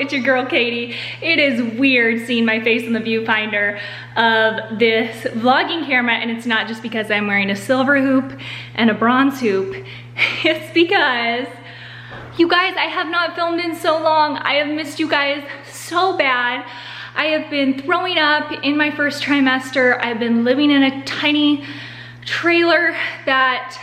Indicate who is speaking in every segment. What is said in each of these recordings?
Speaker 1: it's your girl Katie. It is weird seeing my face in the viewfinder of this vlogging camera, and it's not just because I'm wearing a silver hoop and a bronze hoop. It's because, you guys, I have not filmed in so long. I have missed you guys so bad. I have been throwing up in my first trimester. I've been living in a tiny trailer that,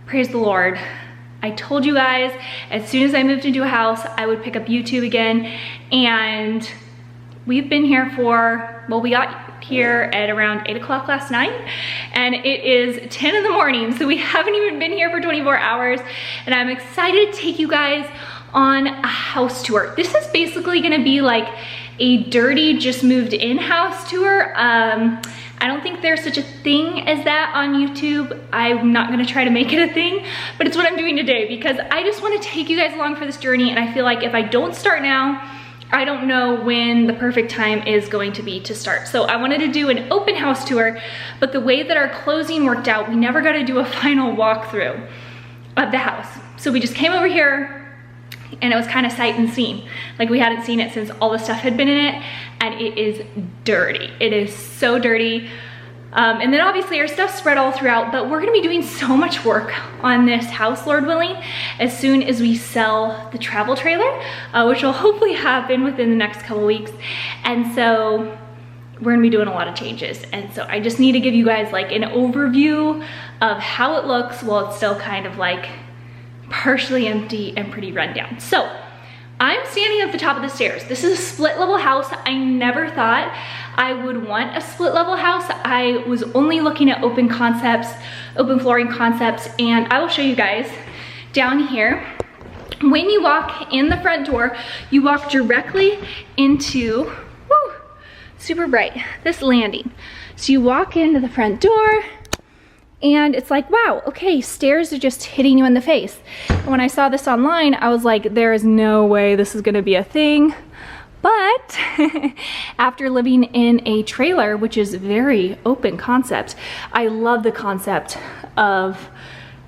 Speaker 1: praise the Lord, I told you guys as soon as I moved into a house, I would pick up YouTube again. And we've been here for, well, we got here at around 8 o'clock last night, and it is 10 in the morning. So we haven't even been here for 24 hours. And I'm excited to take you guys on a house tour. This is basically gonna be like a dirty, just moved in house tour. I don't think there's such a thing as that on YouTube. I'm not gonna try to make it a thing, but it's what I'm doing today because I just wanna take you guys along for this journey, and I feel like if I don't start now, I don't know when the perfect time is going to be to start. So I wanted to do an open house tour, but the way that our closing worked out, we never got to do a final walkthrough of the house. So we just came over here, and it was kind of sight unseen. Like we hadn't seen it since all the stuff had been in it, and it is dirty. It is so dirty. And then obviously our stuff's spread all throughout, but we're gonna be doing so much work on this house, Lord willing, as soon as we sell the travel trailer, which will hopefully happen within the next couple weeks. And so we're gonna be doing a lot of changes. And so I just need to give you guys like an overview of how it looks while it's still kind of like partially empty and pretty rundown. So I'm standing at the top of the stairs. This is a split level house. I never thought I would want a split level house. I was only looking at open concepts, open flooring concepts, and I will show you guys down here. When you walk in the front door, you walk directly into, whoo, super bright, this landing. So you walk into the front door, and it's like, wow, okay, stairs are just hitting you in the face. And when I saw this online, I was like, there is no way this is gonna be a thing. But after living in a trailer, which is very open concept, I love the concept of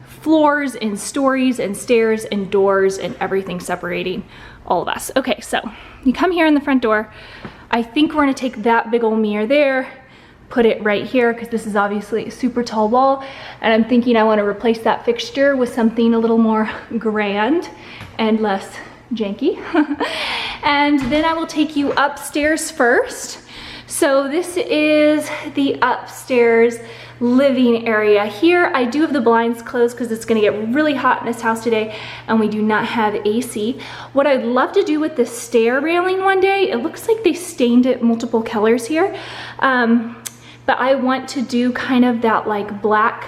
Speaker 1: floors and stories and stairs and doors and everything separating all of us. Okay, so you come here in the front door. I think we're gonna take that big old mirror there, put it right here because this is obviously a super tall wall, and I'm thinking I want to replace that fixture with something a little more grand and less janky. And then I will take you upstairs first. So this is the upstairs living area. Here I do have the blinds closed because it's going to get really hot in this house today, and we do not have AC. What I'd love to do with the stair railing one day, it looks like they stained it multiple colors here, but I want to do kind of that like black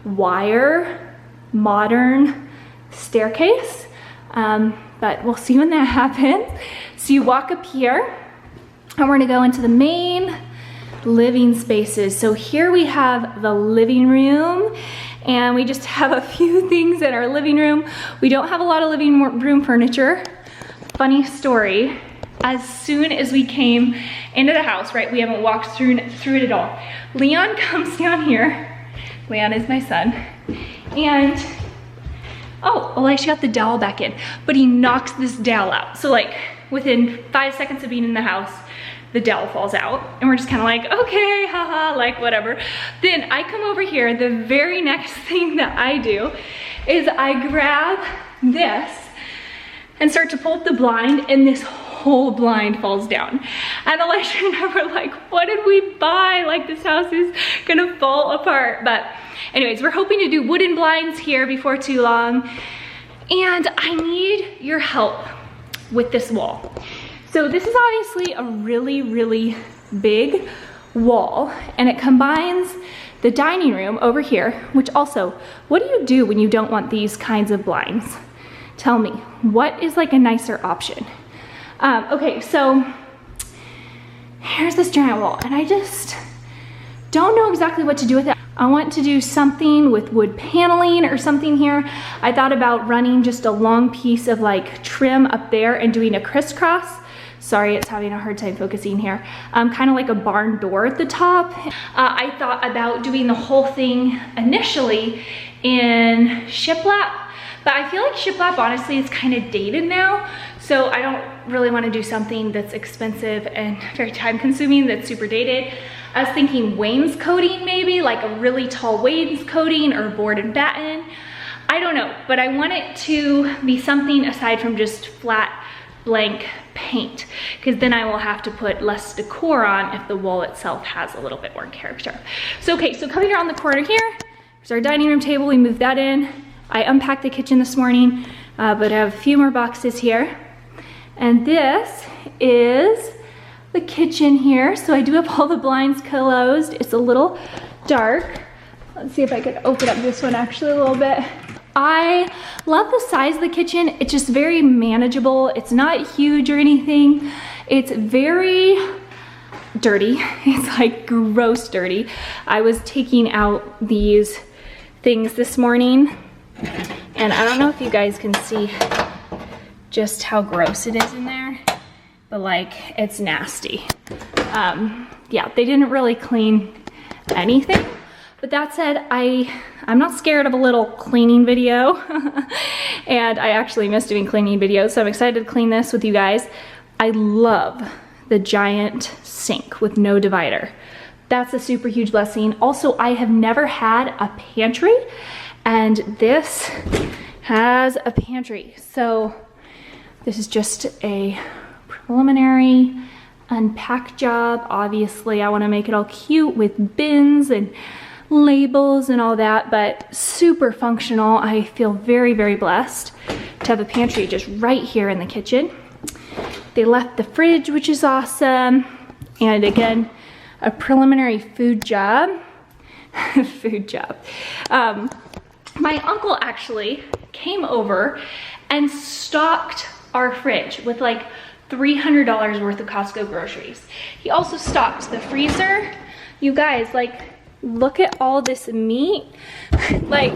Speaker 1: wire modern staircase, but we'll see when that happens. So you walk up here, and we're gonna go into the main living spaces. So here we have the living room, and we just have a few things in our living room. We don't have a lot of living room furniture. Funny story, as soon as we came into the house, right, we haven't walked through it at all. Leon comes down here. Leon is my son. And, oh, well, I actually got the dowel back in, but he knocks this dowel out. So like within 5 seconds of being in the house, the dowel falls out, and we're just kind of like, okay, haha, like whatever. Then I come over here, the very next thing that I do is I grab this and start to pull up the blind, and this whole blind falls down. And Elisha and I were like, what did we buy? Like, this house is gonna fall apart. But anyways, we're hoping to do wooden blinds here before too long. And I need your help with this wall. So this is obviously a really, really big wall, and it combines the dining room over here, which also, what do you do when you don't want these kinds of blinds? Tell me, what is like a nicer option? Okay, so here's this giant wall, and I just don't know exactly what to do with it. I want to do something with wood paneling or something here. I thought about running just a long piece of like trim up there and doing a crisscross. Sorry, it's having a hard time focusing here. Kind of like a barn door at the top. I thought about doing the whole thing initially in shiplap, But I feel like shiplap, honestly, is kind of dated now. So I don't really want to do something that's expensive and very time consuming that's super dated. I was thinking wainscoting maybe, like a really tall wainscoting or board and batten. I don't know, but I want it to be something aside from just flat blank paint, because then I will have to put less decor on if the wall itself has a little bit more character. So okay, so coming around the corner here, there's our dining room table. We moved that in. I unpacked the kitchen this morning, but I have a few more boxes here. And this is the kitchen here. So I do have all the blinds closed. It's a little dark. Let's see if I could open up this one actually a little bit. I love the size of the kitchen. It's just very manageable. It's not huge or anything. It's very dirty. It's like gross dirty. I was taking out these things this morning, and I don't know if you guys can see just how gross it is in there, but like, it's nasty. Yeah, they didn't really clean anything. But that said, I'm not scared of a little cleaning video. And I actually miss doing cleaning videos, so I'm excited to clean this with you guys. I love the giant sink with no divider. That's a super huge blessing. Also, I have never had a pantry, and this has a pantry. So this is just a preliminary unpack job. Obviously, I want to make it all cute with bins and labels and all that, but super functional. I feel very, very blessed to have a pantry just right here in the kitchen. They left the fridge, which is awesome. And again, a preliminary food job. Food job. My uncle actually came over and stocked our fridge with like $300 worth of Costco groceries. He also stocked the freezer. You guys, like, look at all this meat. Like,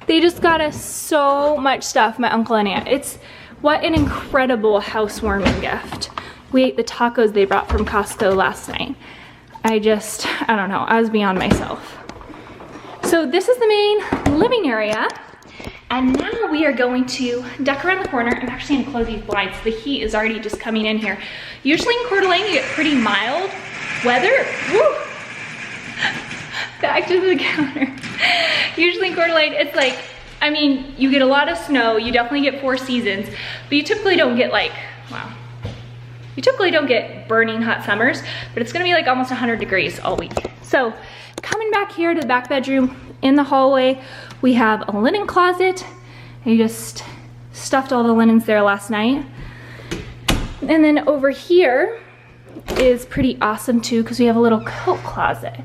Speaker 1: they just got us so much stuff, my uncle and aunt. It's what an incredible housewarming gift. We ate the tacos they brought from Costco last night. I don't know, I was beyond myself. So this is the main living area. And now we are going to duck around the corner. I'm actually gonna close these blinds. The heat is already just coming in here. Usually in Coeur d'Alene, you get pretty mild weather. Woo! Back to the counter. Usually in Coeur d'Alene, it's like, I mean, you get a lot of snow, you definitely get 4 seasons, but you typically don't get like, wow. You typically don't get burning hot summers, but it's gonna be like almost 100 degrees all week. So coming back here to the back bedroom, in the hallway, we have a linen closet. I just stuffed all the linens there last night. And then over here is pretty awesome too, because we have a little coat closet.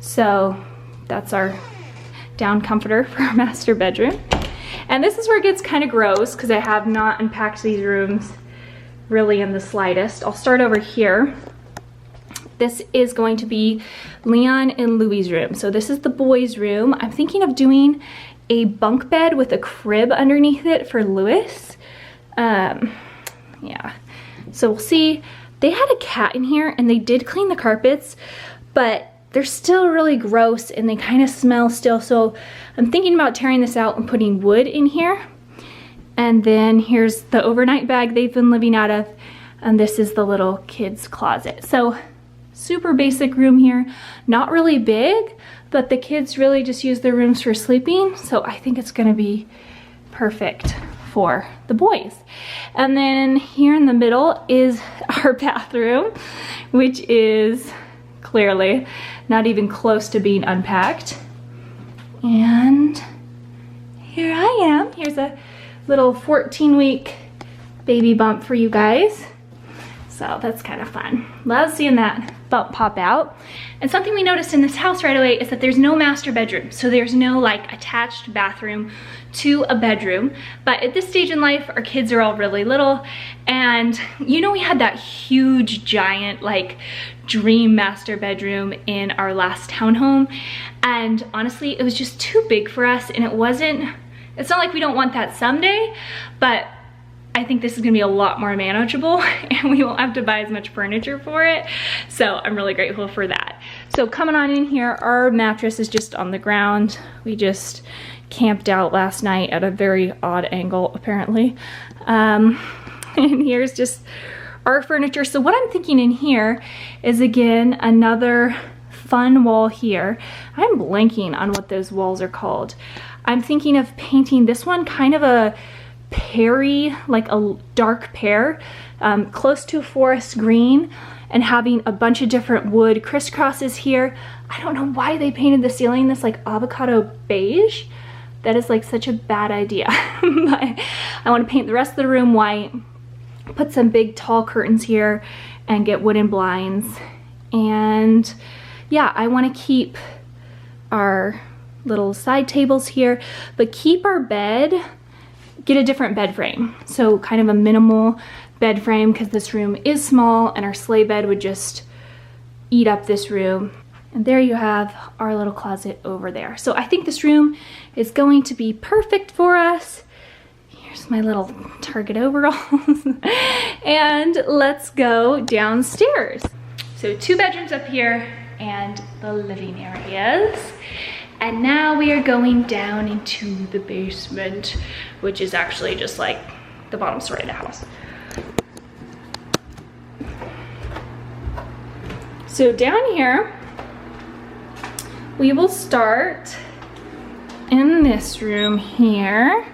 Speaker 1: So that's our down comforter for our master bedroom. And this is where it gets kind of gross, because I have not unpacked these rooms really in the slightest. I'll start over here. This is going to be Leon and Louie's room. So this is the boys' room. I'm thinking of doing a bunk bed with a crib underneath it for Louis. Yeah, so we'll see. They had a cat in here and they did clean the carpets, but they're still really gross and they kind of smell still. So I'm thinking about tearing this out and putting wood in here. And then here's the overnight bag they've been living out of. And this is the little kids' closet. So super basic room here, not really big, but the kids really just use their rooms for sleeping. So I think it's gonna be perfect for the boys. And then here in the middle is our bathroom, which is clearly not even close to being unpacked. And here I am. Here's a little 14-week baby bump for you guys. So that's kind of fun. Love seeing that bump pop out. And something we noticed in this house right away is that there's no master bedroom. So there's no like attached bathroom to a bedroom. But at this stage in life, our kids are all really little. And you know, we had that huge giant like dream master bedroom in our last townhome. And honestly, it was just too big for us. And it's not like we don't want that someday, but I think this is gonna be a lot more manageable and we won't have to buy as much furniture for it. So I'm really grateful for that. So So coming on in here, our mattress is just on the ground. We just camped out last night at a very odd angle, apparently. And here's just our furniture. So what I'm thinking in here is, again, another fun wall here. I'm blanking on what those walls are called. I'm thinking of painting this one kind of a pear-y, like a dark pear, close to a forest green, and having a bunch of different wood crisscrosses here. I don't know why they painted the ceiling this like avocado beige. That is like such a bad idea. But I want to paint the rest of the room white, put some big tall curtains here, and get wooden blinds. And yeah, I want to keep our little side tables here, but keep our bed, get a different bed frame. So kind of a minimal bed frame, because this room is small and our sleigh bed would just eat up this room. And there you have our little closet over there. So I think this room is going to be perfect for us. Here's my little Target overalls. And let's go downstairs. So 2 bedrooms up here and the living areas. And now we are going down into the basement, which is actually just like the bottom story of the house. So down here, we will start in this room here.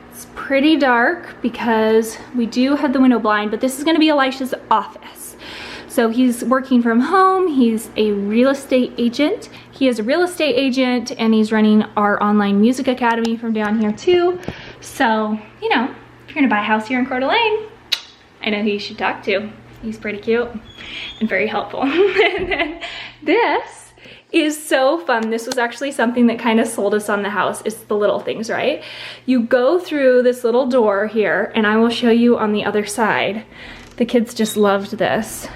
Speaker 1: It's pretty dark because we do have the window blind, but this is gonna be Elisha's office. So he's working from home. He's a real estate agent. He is a real estate agent and he's running our online music academy from down here too. So, you know, if you're gonna buy a house here in Coeur d'Alene, I know who you should talk to. He's pretty cute and very helpful. And then this is so fun. This was actually something that kind of sold us on the house. It's the little things, right? You go through this little door here, and I will show you on the other side. The kids just loved this.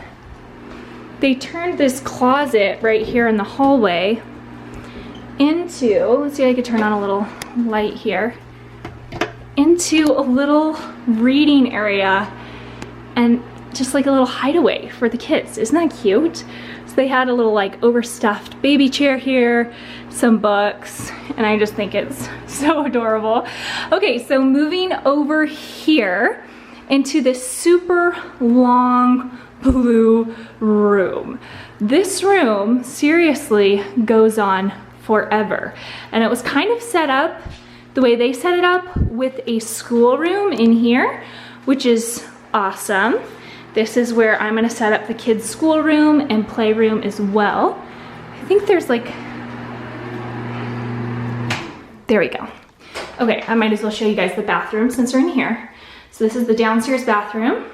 Speaker 1: They turned this closet right here in the hallway into, let's see if I could turn on a little light here, into a little reading area and just like a little hideaway for the kids. Isn't that cute? So they had a little like overstuffed baby chair here, some books, and I just think it's so adorable. Okay, so moving over here into this super long blue room. This room seriously goes on forever. And it was kind of set up the way they set it up with a schoolroom in here, which is awesome. This is where I'm gonna set up the kids' schoolroom and playroom as well. I think there's like, there we go. Okay, I might as well show you guys the bathroom since we're in here. So this is the downstairs bathroom.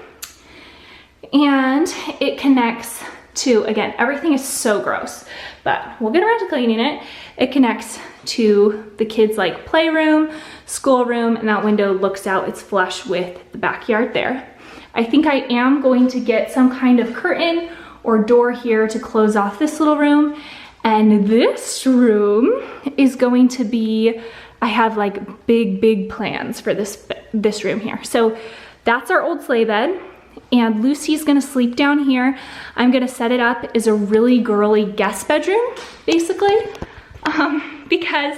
Speaker 1: And it connects to, again, everything is so gross, but we'll get around to cleaning it. It connects to the kids' like playroom, schoolroom, and that window looks out, it's flush with the backyard there. I think I am going to get some kind of curtain or door here to close off this little room. And this room is going to be, I have like big plans for this room here. So that's our old sleigh bed. And Lucy's gonna sleep down here. I'm gonna set it up as a really girly guest bedroom, basically, because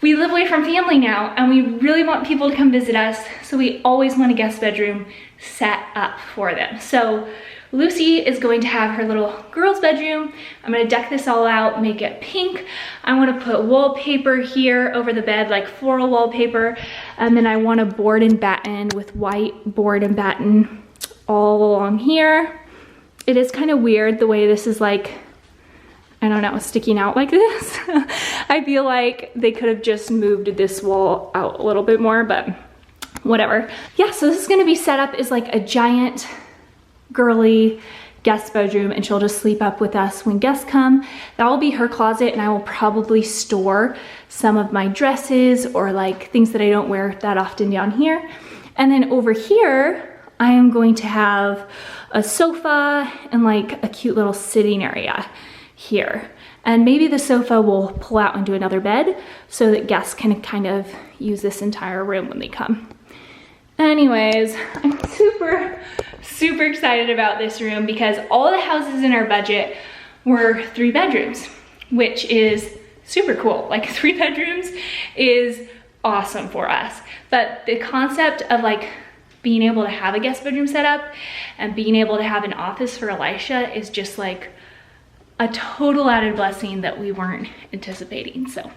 Speaker 1: we live away from family now and we really want people to come visit us. So we always want a guest bedroom set up for them. So Lucy is going to have her little girl's bedroom. I'm gonna deck this all out, make it pink. I wanna put wallpaper here over the bed, like floral wallpaper. And then I want a board and batten with white board and batten all along here. It is kind of weird the way this is like, I don't know, sticking out like this. I feel like they could have just moved this wall out a little bit more, but whatever. Yeah, so this is gonna be set up as like a giant girly guest bedroom, and she'll just sleep up with us when guests come. That will be her closet, and I will probably store some of my dresses or like things that I don't wear that often down here. And then over here, I am going to have a sofa and like a cute little sitting area here. And maybe the sofa will pull out into another bed so that guests can kind of use this entire room when they come. Anyways, I'm super excited about this room because all the houses in our budget were 3 bedrooms, which is super cool. Like 3 bedrooms is awesome for us. But the concept of like being able to have a guest bedroom set up and being able to have an office for Elisha is just like a total added blessing that we weren't anticipating. So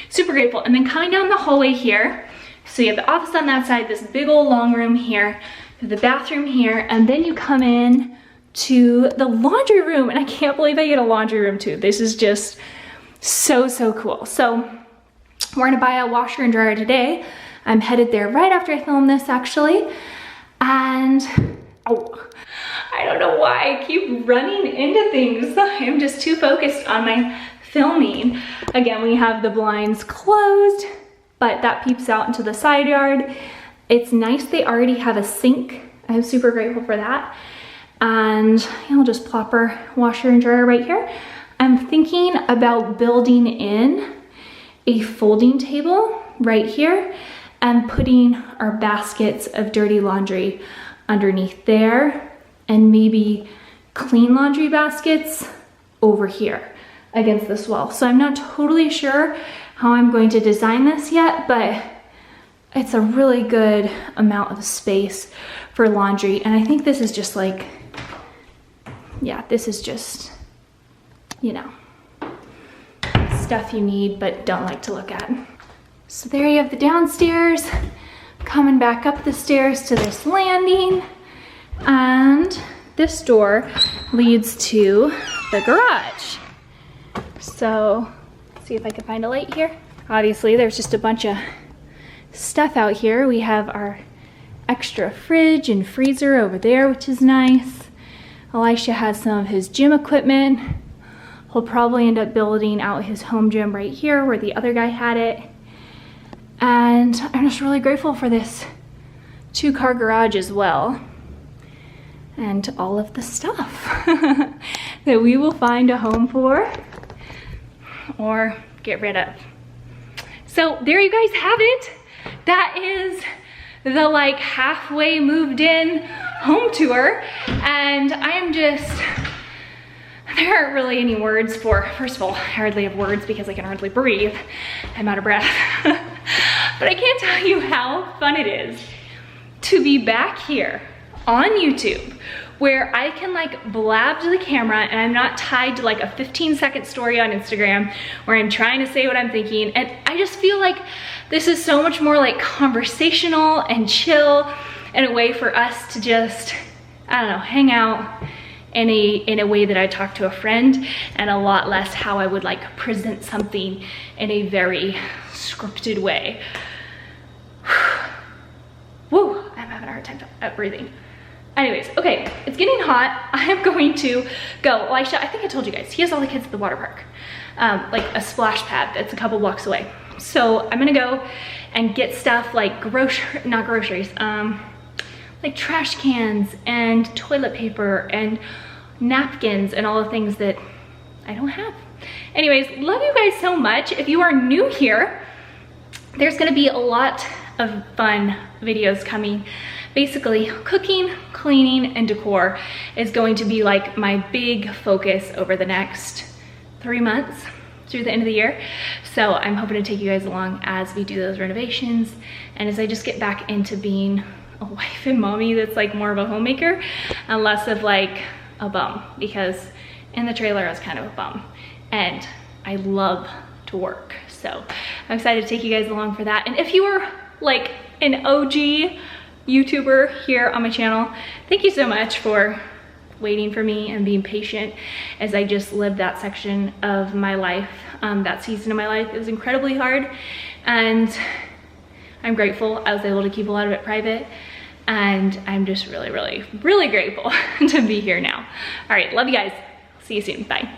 Speaker 1: super grateful. And then coming down the hallway here, so you have the office on that side, this big old long room here, the bathroom here, and then you come in to the laundry room. And I can't believe I get a laundry room too. This is just so, so cool. So we're gonna buy a washer and dryer today. I'm headed there right after I film this actually. And, oh, I don't know why I keep running into things. I'm just too focused on my filming. Again, we have the blinds closed, but that peeps out into the side yard. It's nice they already have a sink. I'm super grateful for that. And I'll just plop our washer and dryer right here. I'm thinking about building in a folding table right here and putting our baskets of dirty laundry underneath there, and maybe clean laundry baskets over here against this wall. So I'm not totally sure how I'm going to design this yet, but it's a really good amount of space for laundry. And I think this is just like, yeah, this is just, you know, stuff you need but don't like to look at. So there you have the downstairs, coming back up the stairs to this landing, and this door leads to the garage. So let's see if I can find a light here. Obviously there's just a bunch of stuff out here. We have our extra fridge and freezer over there, which is nice. Elisha has some of his gym equipment. He'll probably end up building out his home gym right here where the other guy had it. And I'm just really grateful for this 2-car garage as well. And all of the stuff that we will find a home for or get rid of. So there you guys have it. That is the like halfway moved in home tour. And I am just, there aren't really any words for, first of all, I hardly have words because I can hardly breathe. I'm out of breath. But I can't tell you how fun it is to be back here on YouTube where I can like blab to the camera and I'm not tied to like a 15-second story on Instagram where I'm trying to say what I'm thinking. And I just feel like this is so much more like conversational and chill and a way for us to just, I don't know, hang out in a way that I talk to a friend, and a lot less how I would like present something in a very scripted way. Woo, I'm having a hard time breathing. Anyways, okay, it's getting hot. I am going to go. Elisha, I think I told you guys, he has all the kids at the water park, like a splash pad that's a couple blocks away. So I'm gonna go and get stuff like not groceries, like trash cans and toilet paper and napkins and all the things that I don't have. Anyways, love you guys so much. If you are new here, there's gonna be a lot of fun videos coming. Basically, cooking, cleaning, and decor is going to be like my big focus over the next 3 months through the end of the year. So I'm hoping to take you guys along as we do those renovations and as I just get back into being a wife and mommy that's like more of a homemaker and less of like a bum, because in the trailer I was kind of a bum and I love to work. So I'm excited to take you guys along for that. And if you are like an OG YouTuber here on my channel, thank you so much for waiting for me and being patient as I just lived that section of my life. That season of my life, it was incredibly hard and I'm grateful I was able to keep a lot of it private, and I'm just really, really, really grateful to be here now. All right, love you guys. See you soon, bye.